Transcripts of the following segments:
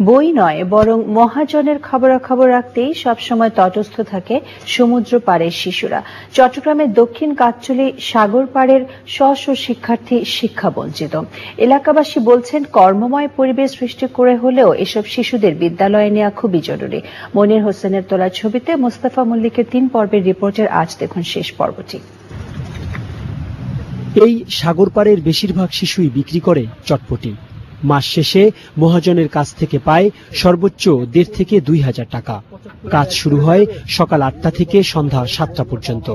বই নয় বরং মহাজনের খবরাখবর রাখতেই সবসময় তটস্থ থাকে সমুদ্র পাড়ের শিশুরা। চট্টগ্রামের দক্ষিণ কাটছড়ি সাগর পাড়ের শ শ শিক্ষার্থী শিক্ষাবঞ্চিত। এলাকাবাসী বলছেন, কর্মময় পরিবেশ সৃষ্টি করে হলেও এসব শিশুদের বিদ্যালয়ে নেওয়া খুবই জরুরি। মনির হোসেনের তোলা ছবিতে মোস্তফা মল্লিকের 3 পর্বের রিপোর্টের আজ দেখুন শেষ পর্বটি। এই সাগর পাড়ের বেশিরভাগ শিশুই বিক্রি করে চটপটি। মাস শেষে মহাজনের কাছ থেকে পায় সর্বোচ্চ ১,৫০০ থেকে ২,০০০ টাকা। কাজ শুরু হয় সকাল ৮টা থেকে সন্ধ্যা ৭টা পর্যন্ত।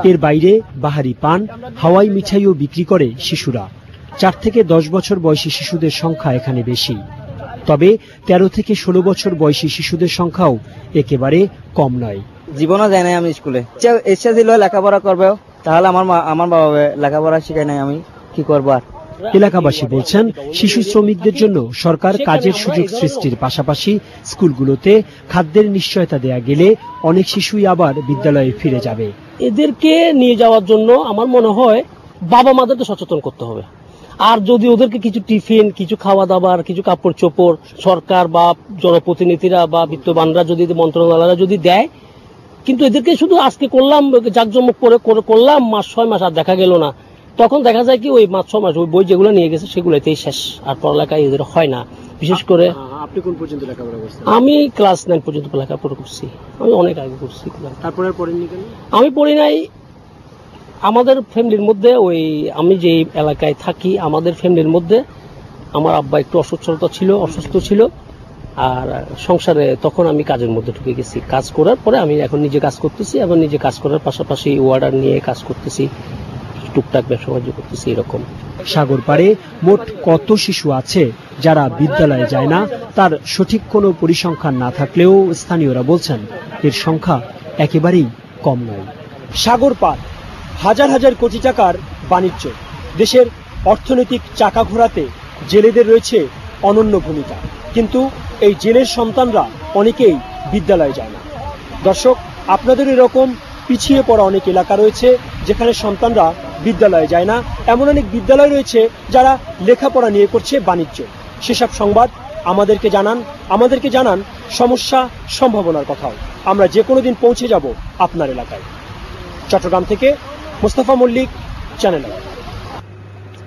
এর বাইরে বাহারি পান, হাওয়াই মিঠাইও বিক্রি করে শিশুরা। ৪ থেকে ১০ বছর বয়সী শিশুদের সংখ্যা এখানে বেশি। তবে ১৩ থেকে ১৬ বছর বয়সী শিশুদের সংখ্যাও একেবারে কম নয়। জীবনও যায় নাই আমি স্কুলে, ইচ্ছা ছিল লেখাপড়া করবে, তাহলে আমার বাবা লেখাপড়া শিখায় নাই, আমি কি করবো আর। এলাকাবাসী বলছেন, শিশু শ্রমিকদের জন্য সরকার কাজের সুযোগ সৃষ্টির পাশাপাশি স্কুলগুলোতে খাদ্যের নিশ্চয়তা দেয়া গেলে অনেক শিশুই আবার বিদ্যালয়ে ফিরে যাবে। এদেরকে নিয়ে যাওয়ার জন্য আমার মনে হয় বাবা মাদেরকে সচেতন করতে হবে। আর যদি ওদেরকে কিছু টিফিন, কিছু খাওয়া দাবার, কিছু কাপড় চোপড় সরকার বা জনপ্রতিনিধিরা বা বিত্তবানরা যদি, মন্ত্রণালয়রা যদি দেয়, কিন্তু এদেরকে শুধু আজকে করলাম জাঁকজমক করে করলাম, 6 মাস আর দেখা গেল না, তখন দেখা যায় কি ওই 6 মাস ওই বই যেগুলো নিয়ে গেছে সেগুলোতেই শেষ, আর পড়ালেখায় এদের হয় না। বিশেষ করে আপনি কোন পর্যন্ত লেখাপড়া করছেন? আমি ক্লাস 9 পর্যন্ত লেখাপড়া করছি, আমি অনেক আগে করছি। তারপরে পড়েননি কেন? আমি পড়ি নাই। আমাদের ফ্যামিলির মধ্যে, ওই আমি যে এলাকায় থাকি, আমাদের ফ্যামিলির মধ্যে আমার আব্বা একটু অসুস্থ ছিল, আর সংসারে তখন আমি কাজের মধ্যে ঢুকে গেছি। কাজ করার পরে আমি এখন নিজে কাজ করতেছি, এবং নিজে কাজ করার পাশাপাশি অর্ডার নিয়ে কাজ করতেছি, টুকটাক ব্যবসা বাণিজ্য করতেছি। এরকম সাগর পাড়ে মোট কত শিশু আছে যারা বিদ্যালয়ে যায় না, তার সঠিক কোনো পরিসংখ্যান না থাকলেও স্থানীয়রা বলছেন এর সংখ্যা একেবারেই কম নয়। সাগর পাড় হাজার হাজার কোটি টাকার বাণিজ্য, দেশের অর্থনৈতিক চাকা ঘোরাতে জেলেদের রয়েছে অনন্য ভূমিকা, কিন্তু এই জেলের সন্তানরা অনেকেই বিদ্যালয়ে যায় না। দর্শক, আপনাদের এরকম পিছিয়ে পড়া অনেক এলাকা রয়েছে যেখানে সন্তানরা বিদ্যালয়ে যায় না। এমন অনেক বিদ্যালয় রয়েছে যারা লেখাপড়া নিয়ে করছে বাণিজ্য। সেসব সংবাদ আমাদেরকে জানান সমস্যা সম্ভাবনার কথাও। আমরা যে কোনো দিন পৌঁছে যাব আপনার এলাকায়। চট্টগ্রাম থেকে মোস্তফা মল্লিক, চ্যানেল।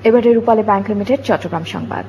এবারে রূপালী ব্যাংক লিমিটেড চট্টগ্রাম সংবাদ।